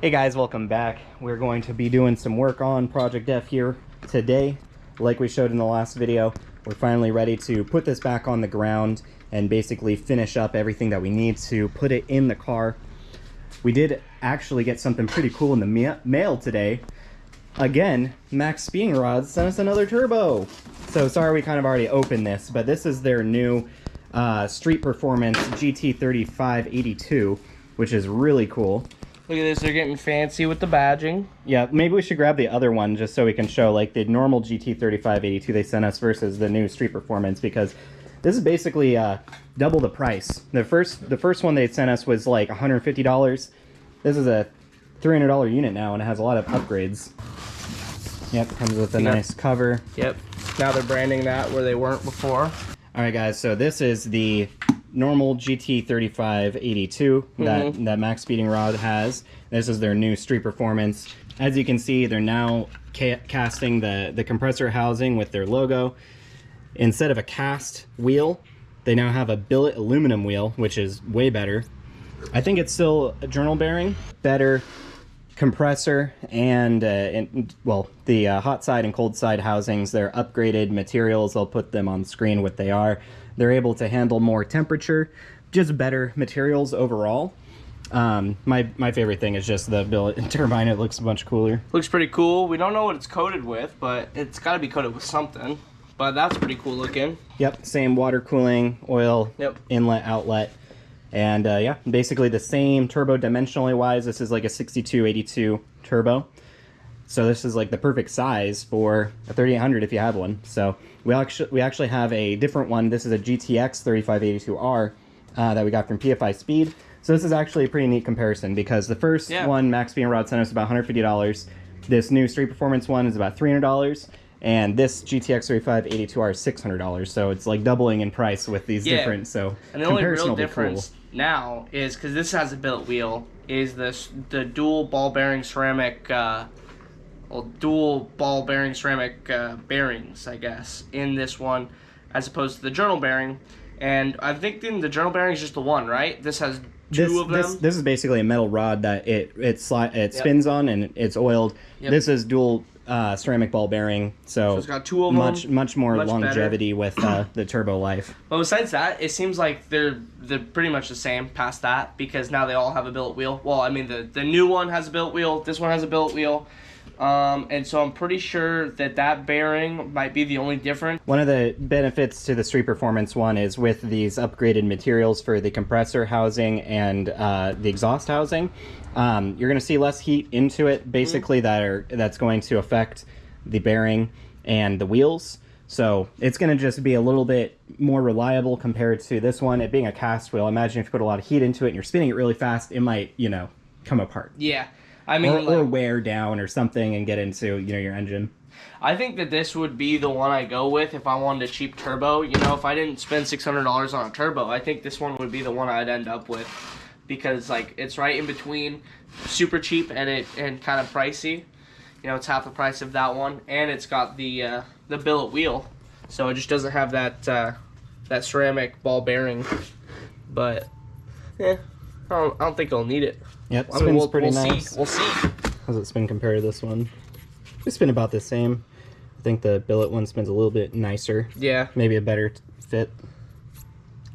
Hey guys, welcome back. We're going to be doing some work on Project F here today. Like we showed in the last video, we're finally ready to put this back on the ground and basically finish up everything that we need to put it in the car. We did actually get something pretty cool in the mail today. Again, MaXpeedingRods sent us another turbo. So sorry we kind of already opened this, but this is their new Street Performance GT3582, which is really cool. Look at this, they're getting fancy with the badging. Yeah, maybe we should grab the other one just so we can show like the normal GT3582 they sent us versus the new Street Performance, because this is basically double the price. The first one they sent us was like $150. This is a $300 unit now, and it has a lot of upgrades. Yep, comes with a nice cover. Yep, now they're branding that where they weren't before. Alright guys, so this is the normal GT3582 that MaXpeedingRod has. This is their new Street Performance. As you can see, they're now casting the compressor housing with their logo. Instead of a cast wheel, they now have a billet aluminum wheel, which is way better. I think it's still a journal bearing, better compressor, and well, the hot side and cold side housings, they're upgraded materials. I'll put them on screen what they are. They're able to handle more temperature, just better materials overall. My favorite thing is just the billet turbine. It looks much cooler. Looks pretty cool. We don't know what it's coated with, but it's got to be coated with something. But that's pretty cool looking. Yep, same water cooling, oil, inlet, outlet. And yeah, basically the same turbo dimensionally wise. This is like a 6282 turbo. So this is like the perfect size for a 3800 if you have one. So we actually have a different one. This is a GTX3582R that we got from PFI Speed. So this is actually a pretty neat comparison, because the first one, MaXpeedingRod, sent us about $150. This new Street Performance one is about $300. And this GTX3582R is $600. So it's like doubling in price with these different. So and the only real difference now is, because this has a billet wheel, is the dual ball bearing ceramic bearings, I guess, in this one, as opposed to the journal bearing. And I think the journal bearing is just the one, right? This has two of them. This is basically a metal rod that it spins on, and it's oiled. This is dual ceramic ball bearing, so it's got two of them. Much more longevity with the turbo life. But besides that, it seems like they're pretty much the same past that, because now they all have a billet wheel. Well, I mean, the new one has a billet wheel. This one has a billet wheel. And so I'm pretty sure that bearing might be the only difference. One of the benefits to the Street Performance one is with these upgraded materials for the compressor housing and the exhaust housing. You're going to see less heat into it, basically, that's going to affect the bearing and the wheels. So it's going to just be a little bit more reliable compared to this one. It being a cast wheel, imagine if you put a lot of heat into it and you're spinning it really fast, it might, come apart. Yeah. I mean, or wear down or something and get into, your engine. I think that this would be the one I go with if I wanted a cheap turbo. If I didn't spend $600 on a turbo, I think this one would be the one I'd end up with, because like it's right in between, super cheap and kind of pricey. It's half the price of that one, and it's got the billet wheel, so it just doesn't have that ceramic ball bearing. But I don't think I'll need it. Yep, spins pretty nice. We'll see. How does it spin compared to this one? They spin about the same. I think the billet one spins a little bit nicer. Yeah. Maybe a better fit.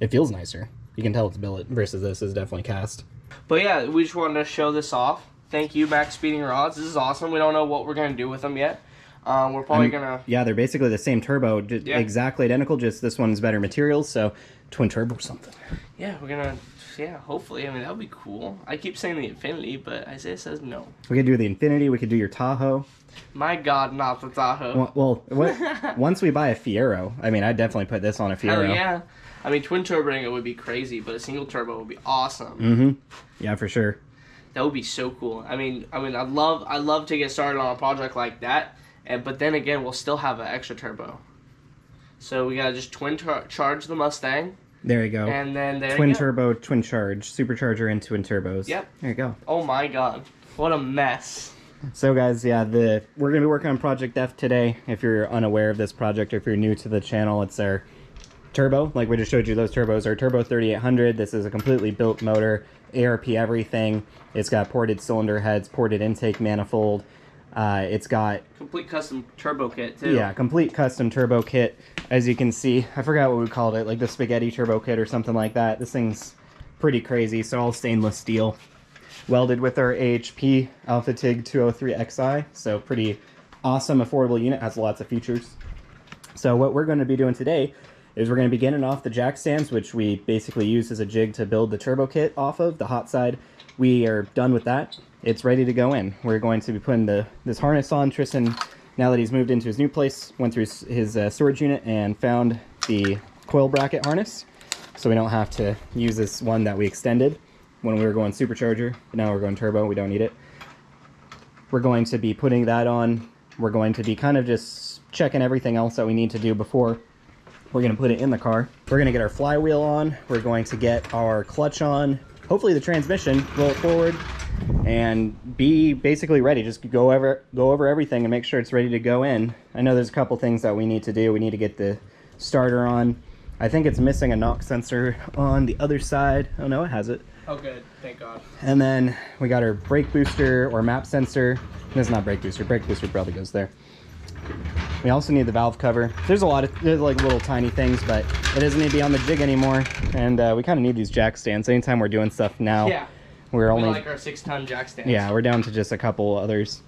It feels nicer. You can tell it's billet versus this is definitely cast. But yeah, we just wanted to show this off. Thank you, MaXpeedingRods. This is awesome. We don't know what we're going to do with them yet. We're probably going to... Yeah, they're basically the same turbo. Exactly identical, just this one's better materials, so twin turbo or something. Yeah, we're going to... Yeah, hopefully. I mean, that would be cool. I keep saying the Infinity, but Isaiah says no. We could do the Infinity. We could do your Tahoe. My God, not the Tahoe. Well, once we buy a Fiero, I mean, I'd definitely put this on a Fiero. Hell yeah. I mean, twin turboing it would be crazy, but a single turbo would be awesome. Mm-hmm. Yeah, for sure. That would be so cool. I mean, I'd love to get started on a project like that, but then again, we'll still have an extra turbo. So we gotta just charge the Mustang. There you go. And then twin turbo, twin charge, supercharger, and twin turbos. Yep. There you go. Oh my God, what a mess. So guys, yeah, we're gonna be working on Project F today. If you're unaware of this project, or if you're new to the channel, it's our turbo, like we just showed you. Those turbos are turbo 3800. This is a completely built motor, ARP everything. It's got ported cylinder heads, ported intake manifold. It's got complete custom turbo kit too. Yeah, complete custom turbo kit. As you can see, I forgot what we called it, like the spaghetti turbo kit or something like that. This thing's pretty crazy. So all stainless steel, welded with our AHP Alpha TIG 203XI. So pretty awesome, affordable unit. Has lots of features. So what we're going to be doing today is we're going to be getting off the jack stands, which we basically use as a jig to build the turbo kit off of, the hot side. We are done with that. It's ready to go in. We're going to be putting this harness on. Tristan, now that he's moved into his new place, went through his storage unit and found the coil bracket harness. So we don't have to use this one that we extended when we were going supercharger. But now we're going turbo. We don't need it. We're going to be putting that on. We're going to be kind of just checking everything else that we need to do before we're going to put it in the car. We're going to get our flywheel on. We're going to get our clutch on. Hopefully the transmission, roll it forward, and be basically ready. Just go over everything and make sure it's ready to go in. I know there's a couple things that we need to do. We need to get the starter on. I think it's missing a knock sensor on the other side. Oh no, it has it. Oh good, thank God. And then we got our brake booster or map sensor. This is not brake booster. Brake booster probably goes there. We also need the valve cover. There's like little tiny things, but it doesn't need to be on the jig anymore. And we kind of need these jack stands. Anytime we're doing stuff now, yeah, we only like our 6-ton jack stands. Yeah, we're down to just a couple others.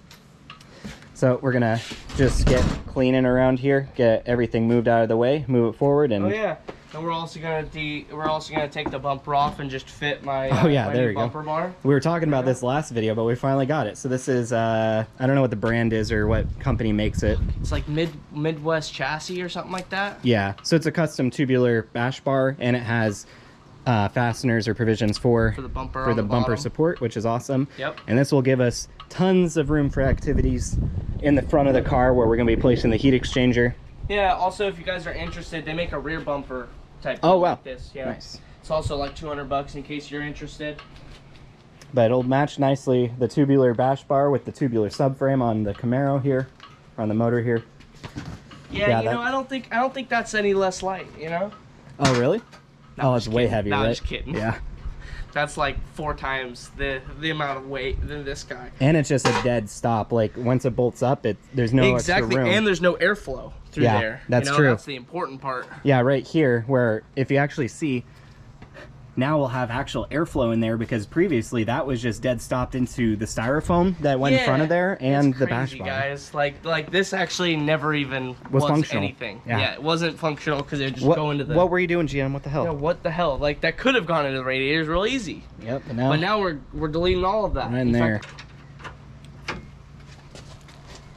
So we're gonna just get cleaning around here, get everything moved out of the way, move it forward, and oh yeah. And we're also gonna take the bumper off and just fit my there we bumper go. bar. We were talking about this last video, but we finally got it. So this is I don't know what the brand is or what company makes it. It's like Midwest chassis or something like that. Yeah. So it's a custom tubular bash bar, and it has fasteners or provisions for the bumper bumper support, which is awesome. Yep. And this will give us tons of room for activities in the front of the car where we're going to be placing the heat exchanger. Yeah. Also, if you guys are interested, they make a rear bumper type oh wow, like this. Yeah. Nice. It's also like $200 in case you're interested. But it'll match nicely the tubular bash bar with the tubular subframe on the Camaro here, on the motor here. Yeah, you know, I don't think that's any less light, you know? Oh really? No, oh, it's way heavier, no, right? Just kidding. Yeah. That's like 4 times the amount of weight than this guy. And it's just a dead stop. Like once it bolts up, there's no extra room. And there's no airflow through there. That's true. That's the important part. Yeah, right here, where if you actually see, now we'll have actual airflow in there, because previously that was just dead stopped into the styrofoam that went in front of there and the bash bar. Guys, like this actually never even was functional. Anything. Yeah, it wasn't functional because it would just go into the. What were you doing, GM? What the hell? Yeah, what the hell? Like that could have gone into the radiators real easy. Yep. But now we're deleting all of that. Right in there.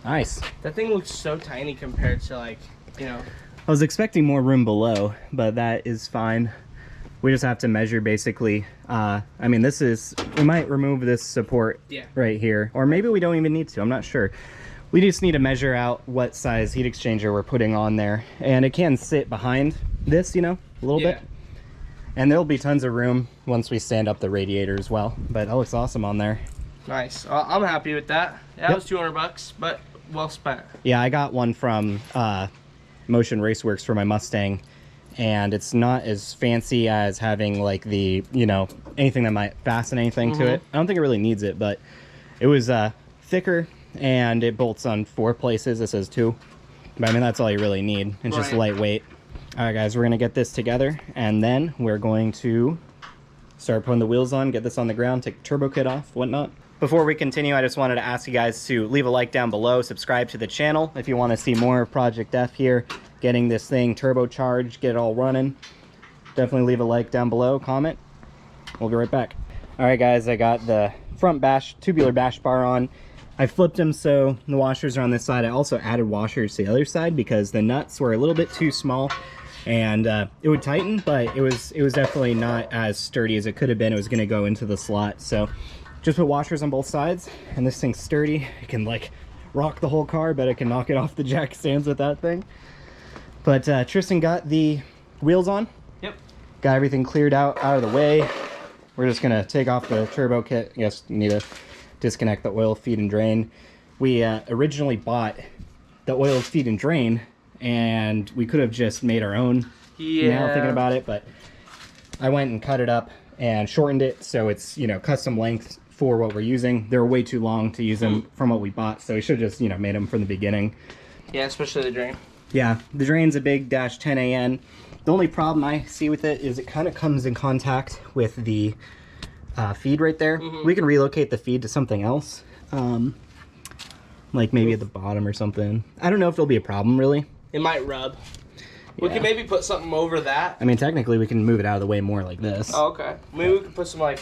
Nice. That thing looks so tiny compared to I was expecting more room below, but that is fine. We just have to measure basically. I mean, we might remove this support right here, or maybe we don't even need to. I'm not sure. We just need to measure out what size heat exchanger we're putting on there, and it can sit behind this, a little bit. And there'll be tons of room once we stand up the radiator as well. But that looks awesome on there. Nice. I'm happy with that. That was $200, but well spent. Yeah, I got one from Motion Raceworks for my Mustang. And it's not as fancy as having like the, anything that might fasten anything to it. I don't think it really needs it, but it was thicker and it bolts on 4 places. It says 2. But I mean, that's all you really need. It's just lightweight. All right, guys, we're going to get this together, and then we're going to start putting the wheels on, get this on the ground, take the turbo kit off, whatnot. Before we continue, I just wanted to ask you guys to leave a like down below, subscribe to the channel if you want to see more of Project F here, getting this thing turbocharged, get it all running. Definitely leave a like down below, comment. We'll be right back. All right, guys, I got the front tubular bash bar on. I flipped them so the washers are on this side. I also added washers to the other side because the nuts were a little bit too small, and it would tighten, but it was definitely not as sturdy as it could have been. It was going to go into the slot, so just put washers on both sides, and this thing's sturdy. It can like rock the whole car, but I can knock it off the jack stands with that thing. But Tristan got the wheels on. Yep. Got everything cleared out of the way. We're just gonna take off the turbo kit. I guess you need to disconnect the oil, feed, and drain. We originally bought the oil, feed, and drain, and we could have just made our own now thinking about it, but I went and cut it up and shortened it so it's, you know, custom length for what we're using. They're way too long to use them from what we bought, so we should have just, you know, made them from the beginning. Yeah, especially the drain. Yeah, the drain's a big -10 AN. The only problem I see with it is it kind of comes in contact with the feed right there. We can relocate the feed to something else, like maybe at the bottom or something. I don't know if it'll be a problem, really. It might rub. We can maybe put something over that. I mean, technically, we can move it out of the way more like this. Oh, okay. Maybe we could put some like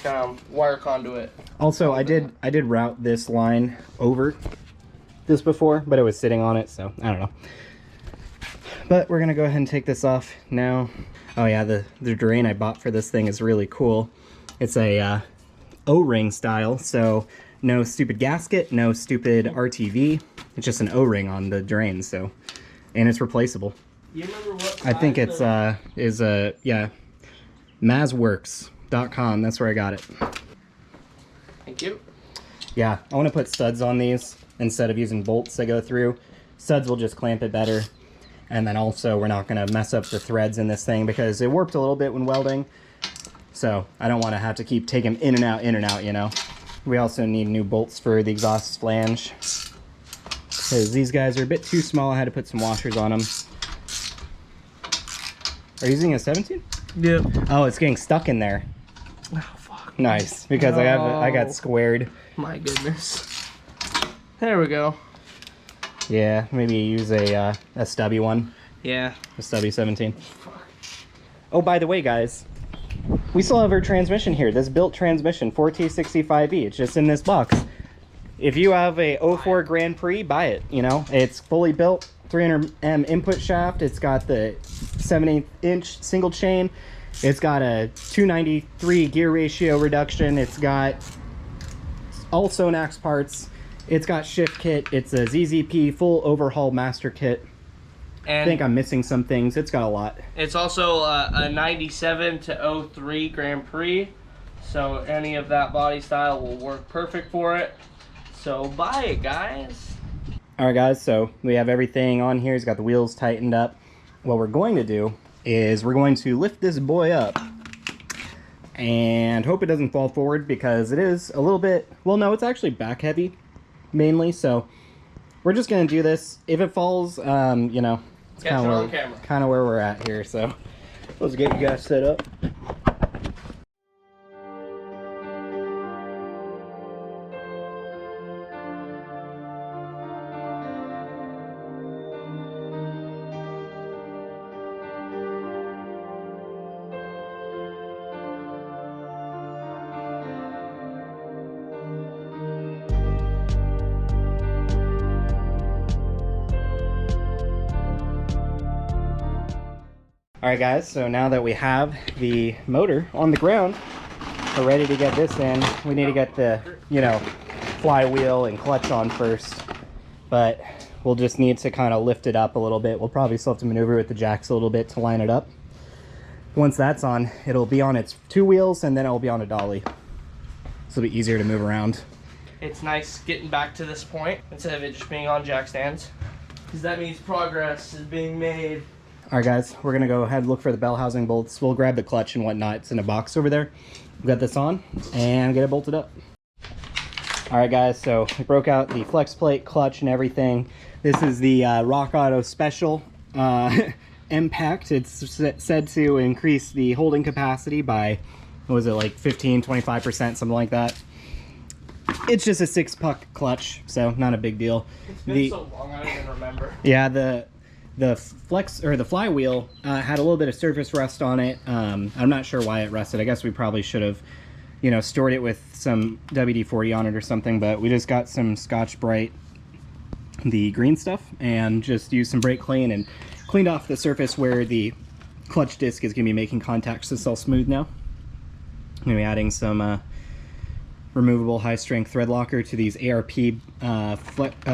wire conduit. Also, I did route this line over this before, but it was sitting on it, so I don't know. But we're gonna go ahead and take this off now. Oh yeah, the drain I bought for this thing is really cool. It's a O-ring style, so no stupid gasket, no stupid RTV. It's just an O-ring on the drain, so, and it's replaceable. You remember what I think it's yeah, mazworks.com. That's where I got it. Thank you. Yeah, I want to put studs on these instead of using bolts that go through. Studs will just clamp it better. And then also we're not going to mess up the threads in this thing because it warped a little bit when welding. So I don't want to have to keep taking them in and out, you know. We also need new bolts for the exhaust flange, because these guys are a bit too small. I had to put some washers on them. Are you using a 17? Yeah. Oh, it's getting stuck in there. Oh, fuck. Nice, because I got squared. My goodness. There we go. Yeah, maybe use a stubby one. Yeah. A stubby 17. Oh, by the way, guys, we still have our transmission here. This built transmission, 4T65E. It's just in this box. If you have a 04 Grand Prix, buy it. You know, it's fully built, 300M input shaft. It's got the 7/8" single chain. It's got a 293 gear ratio reduction. It's got all Sonax parts. It's got shift kit. It's a ZZP full overhaul master kit. And I think I'm missing some things. It's got a lot. It's also a 97 to 03 Grand Prix. So any of that body style will work perfect for it. So buy it, guys. All right, guys. So we have everything on here. It's got the wheels tightened up. What we're going to do is we're going to lift this boy up and hope it doesn't fall forward, because it is a little bit, well, no, it's actually back heavy mainly. So we're just going to do this. If it falls, you know, it's kind of where we're at here. So let's get you guys set up. Alright guys, so now that we have the motor on the ground, we're ready to get this in. We need to get the, you know, flywheel and clutch on first, but we'll just need to kind of lift it up a little bit. We'll probably still have to maneuver with the jacks a little bit to line it up. Once that's on, it'll be on its two wheels, and then it'll be on a dolly. So it'll be easier to move around. It's nice getting back to this point instead of it just being on jack stands, because that means progress is being made. Alright guys, we're going to go ahead and look for the bell housing bolts. We'll grab the clutch and whatnot. It's in a box over there. We've got this on and get it bolted up. Alright guys, so we broke out the flex plate, clutch, and everything. This is the Rock Auto Special Impact. It's said to increase the holding capacity by, what was it, like 15-25%, something like that. It's just a 6-puck clutch, so not a big deal. It's been so long, I don't even remember. Yeah, the flex or the flywheel had a little bit of surface rust on it. I'm not sure why it rusted. I guess we probably should have, you know, stored it with some WD-40 on it or something, but we just got some Scotch-Brite, the green stuff, and just used some brake clean and cleaned off the surface where the clutch disc is going to be making contact, so it's all smooth now. I'm going to be adding some removable high-strength thread locker to these ARP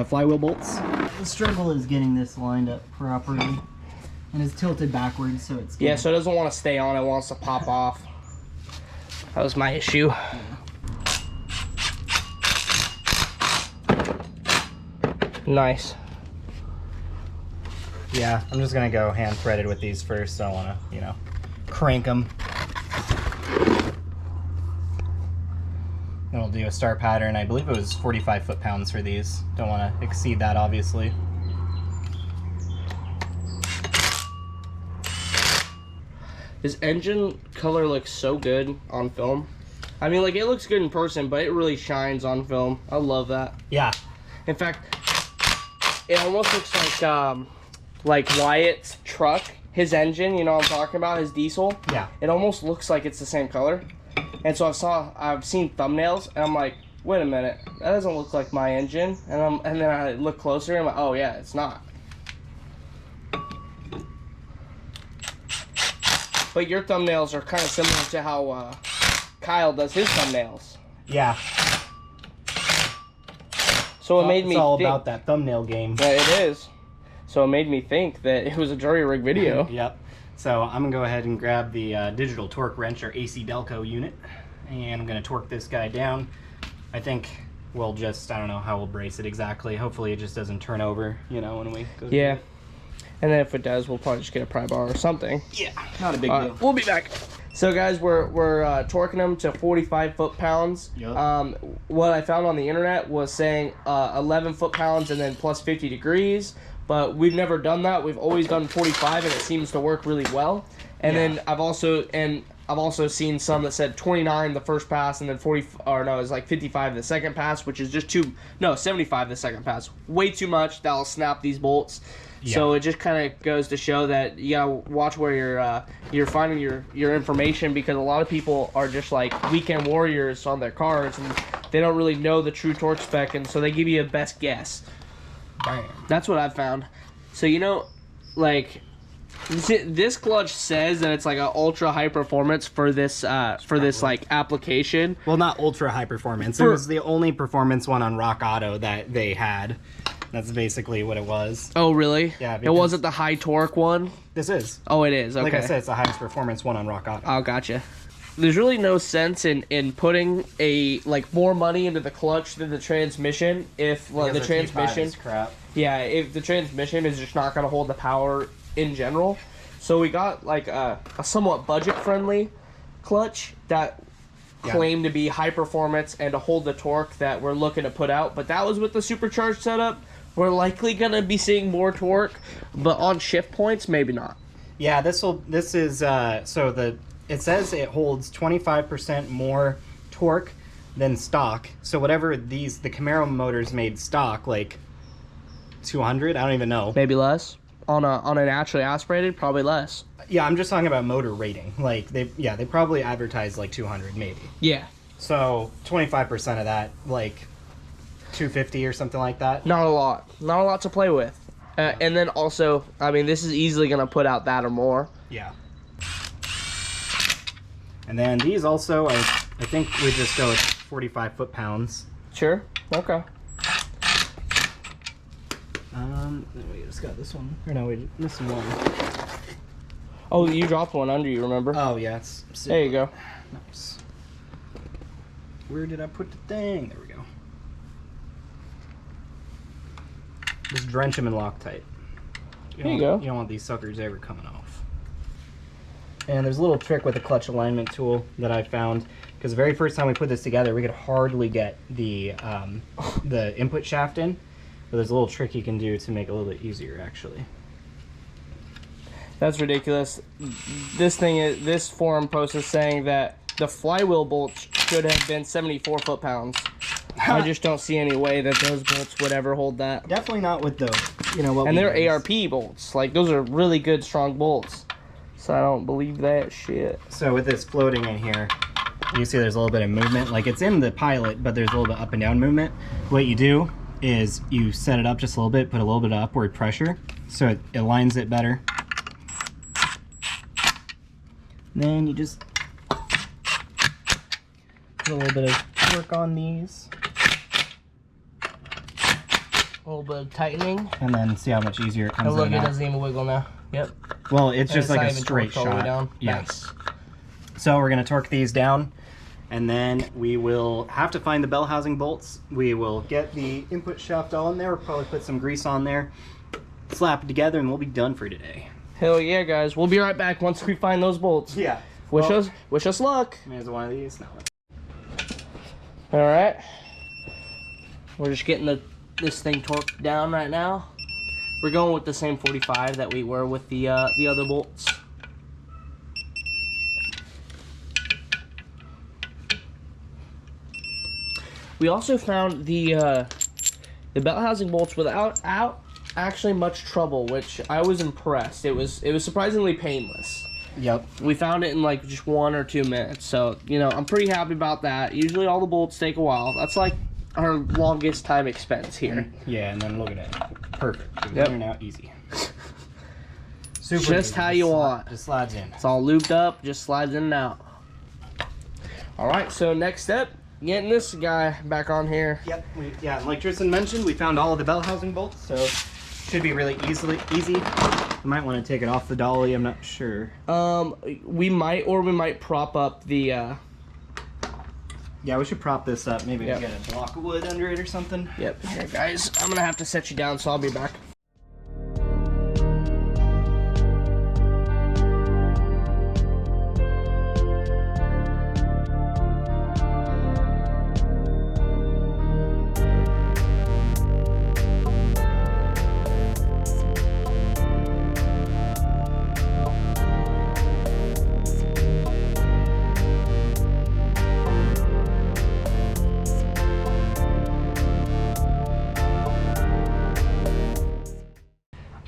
flywheel bolts. The struggle is getting this lined up properly, and it's tilted backwards, so it's yeah, so it doesn't want to stay on, it wants to pop off. That was my issue. Yeah. Nice. Yeah, I'm just gonna go hand threaded with these first. So I want to, you know, crank them. Then we'll do a star pattern. I believe it was 45 foot-pounds for these. Don't want to exceed that, obviously. His engine color looks so good on film. I mean, like, it looks good in person, but it really shines on film. I love that. Yeah. In fact, it almost looks like Wyatt's truck. His engine, you know what I'm talking about, his diesel. Yeah. It almost looks like it's the same color. And so I've seen thumbnails, and I'm like, wait a minute, that doesn't look like my engine. And then I look closer, and I'm like, oh yeah, it's not. But your thumbnails are kind of similar to how Kyle does his thumbnails. Yeah. So it made me think. It's all about that thumbnail game. Yeah, it is. So it made me think that it was a jury rig video. Yep. So I'm gonna go ahead and grab the digital torque wrench, or AC Delco unit, and I'm gonna torque this guy down. I think we'll just, I don't know how we'll brace it exactly. Hopefully it just doesn't turn over, you know, when we go. Yeah. And then if it does, we'll probably just get a pry bar or something. Yeah, not a big deal. We'll be back. So guys, we're torquing them to 45 foot-pounds. Yep. What I found on the internet was saying 11 foot-pounds and then plus 50 degrees. But we've never done that. We've always done 45, and it seems to work really well. And then I've also seen some that said 29 the first pass, and then 55 the second pass, which is just 75 the second pass. Way too much. That'll snap these bolts. Yeah. So it just kind of goes to show that you gotta watch where you're finding your information, because a lot of people are just like weekend warriors on their cars, and they don't really know the true torque spec, and so they give you a best guess. Bam. That's what I've found. So, you know, like, this clutch says that it's like an ultra high performance for this like application. Well, not ultra high performance. It was the only performance one on Rock Auto that they had. That's basically what it was. Oh, really? Yeah. It wasn't the high torque one? This is. Oh, it is. Okay. Like I said, it's the highest performance one on Rock Auto. Oh, gotcha. There's really no sense in putting more money into the clutch than the transmission if the transmission is crap. Yeah, if the transmission is just not going to hold the power in general. So we got like a somewhat budget friendly clutch that claimed to be high performance and to hold the torque that we're looking to put out, but that was with the supercharged setup. We're likely going to be seeing more torque, but on shift points maybe not. Yeah, this is it says it holds 25% more torque than stock. So whatever the Camaro motors made stock, like 200, I don't even know. Maybe less. On a naturally aspirated, probably less. Yeah, I'm just talking about motor rating. Like they probably advertised like 200 maybe. Yeah. So 25% of that, like 250 or something like that. Not a lot. Not a lot to play with. And then also, I mean, this is easily going to put out that or more. Yeah. And then these also, I think we just go with 45 foot-pounds. Sure. Okay. We just got this one. Or no, we missing one. Oh, you dropped one under you, remember? Oh, yeah. There you go. Nice. Where did I put the thing? There we go. Just drench them in Loctite. There you go. You don't want these suckers ever coming off. And there's a little trick with the clutch alignment tool that I found, because the very first time we put this together, we could hardly get the input shaft in. But there's a little trick you can do to make it a little bit easier, actually. That's ridiculous. This forum post is saying that the flywheel bolts should have been 74 foot-pounds. I just don't see any way that those bolts would ever hold that. Definitely not with those. You know what? And they're ARP bolts. Like, those are really good, strong bolts. So I don't believe that shit. So with this floating in here, you see there's a little bit of movement. Like, it's in the pilot, but there's a little bit up and down movement. What you do is you set it up just a little bit, put a little bit of upward pressure, so it aligns it better. Then you just put a little bit of torque on these. A little bit of tightening. And then see how much easier it comes Oh, look, in. it doesn't even wiggle now. Yep. Well, it's just like a straight shot. Down. Yes. Nice. So we're going to torque these down, and then we will have to find the bell housing bolts. We will get the input shaft all in there. We'll probably put some grease on there. slap it together and we'll be done for today. Hell yeah, guys. We'll be right back once we find those bolts. Yeah. Wish us luck. There's one of these. No. All right. We're just getting this thing torqued down right now. We're going with the same 45 that we were with the other bolts. We also found the belt housing bolts without actually much trouble, which I was impressed. It was surprisingly painless. Yep. We found it in like just 1 or 2 minutes, so you know I'm pretty happy about that. Usually all the bolts take a while. That's like our longest time expense here. Yeah, and then look at it. Perfect. Yep. In and out easy. Super Just easy. how you want. Just slides in. It's all lubed up, just slides in and out. All right, so next step, getting this guy back on here. Yep. Yeah, like Tristan mentioned, we found all of the belt housing bolts, so should be really easy. You might want to take it off the dolly. I'm not sure. We might prop up the. Yeah, we should prop this up. Maybe Yep. get a block of wood under it or something. Yep. Here, guys, I'm gonna have to set you down, so I'll be back.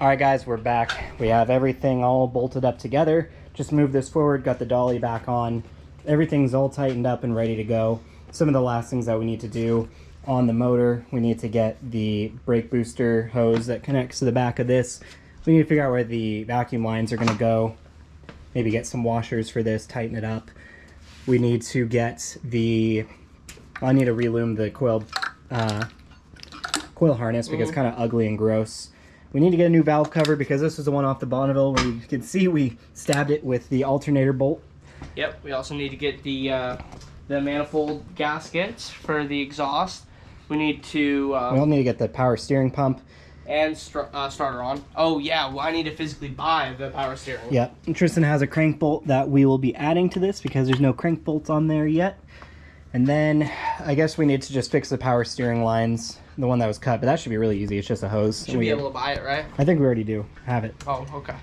All right, guys, we're back. We have everything all bolted up together. Just moved this forward, got the dolly back on. Everything's all tightened up and ready to go. Some of the last things that we need to do on the motor, we need to get the brake booster hose that connects to the back of this. We need to figure out where the vacuum lines are gonna go. Maybe get some washers for this, tighten it up. We need to get I need to relume the coil harness because it's kind of ugly and gross. We need to get a new valve cover because this is the one off the Bonneville where you can see we stabbed it with the alternator bolt. Yep. We also need to get the manifold gaskets for the exhaust. We need to. We all need to get the power steering pump. And starter on. Oh yeah, well, I need to physically buy the power steering. Yep. And Tristan has a crank bolt that we will be adding to this because there's no crank bolts on there yet. And then I guess we need to just fix the power steering lines, the one that was cut, but that should be really easy. It's just a hose. Should be able to buy it, right? I think we already do have it. Oh, okay.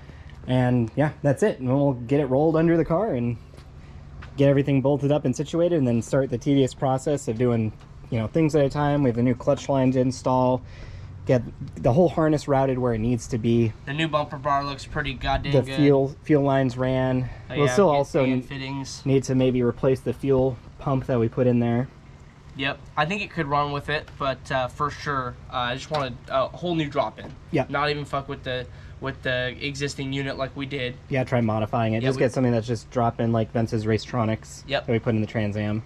And yeah, that's it. And we'll get it rolled under the car and get everything bolted up and situated, and then start the tedious process of doing, you know, things at a time. We have the new clutch line to install, get the whole harness routed where it needs to be. The new bumper bar looks pretty goddamn the good. fuel lines ran. Oh, We'll yeah, still also fittings. need to maybe replace the fuel pump that we put in there. Yep, I think it could run with it, but for sure, I just wanted a whole new drop-in. Yep. Not even fuck with the existing unit like we did. Yeah, try modifying it. Yeah, just get something that's just drop-in like Vince's Racetronics. Yep. That we put in the Trans Am.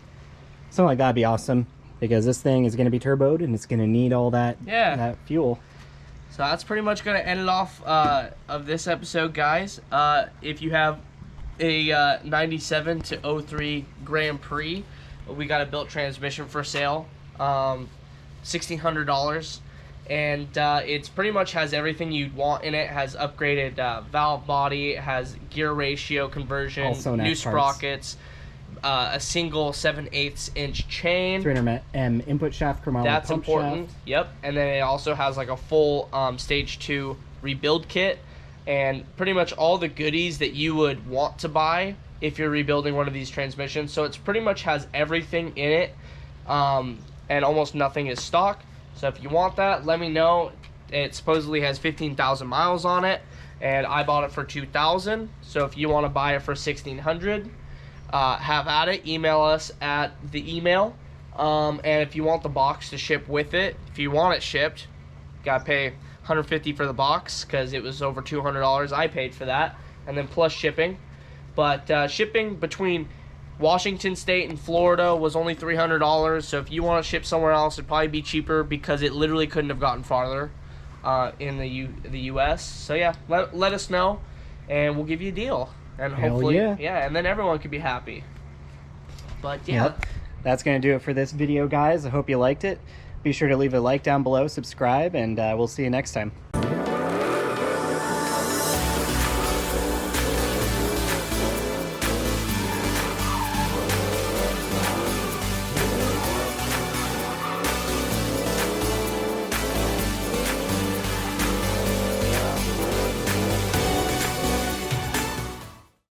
Something like that'd be awesome because this thing is going to be turboed and it's going to need all that that fuel. So that's pretty much going to end it off of this episode, guys. If you have a 97 to 03 Grand Prix, we got a built transmission for sale, $1,600, and it's pretty much has everything you'd want in it. Has upgraded valve body, it has gear ratio conversion, new sprockets, a single 7/8 inch chain, 300M input shaft, chromometer. That's pump important. Shaft. Yep, and then it also has like a full stage 2 rebuild kit, and pretty much all the goodies that you would want to buy if you're rebuilding one of these transmissions. So it's pretty much has everything in it, and almost nothing is stock. So if you want that, let me know. It supposedly has 15,000 miles on it, and I bought it for 2,000. So if you want to buy it for 1,600, have at it. Email us at the email, and if you want the box to ship with it, if you want it shipped, you gotta pay $150 for the box because it was over $200. I paid for that, and then plus shipping. But shipping between Washington State and Florida was only $300. So if you want to ship somewhere else, it'd probably be cheaper because it literally couldn't have gotten farther in the U.S. So yeah, let us know, and we'll give you a deal. And hopefully, and then everyone could be happy. But yeah. Yep. That's going to do it for this video, guys. I hope you liked it. Be sure to leave a like down below, subscribe, and we'll see you next time.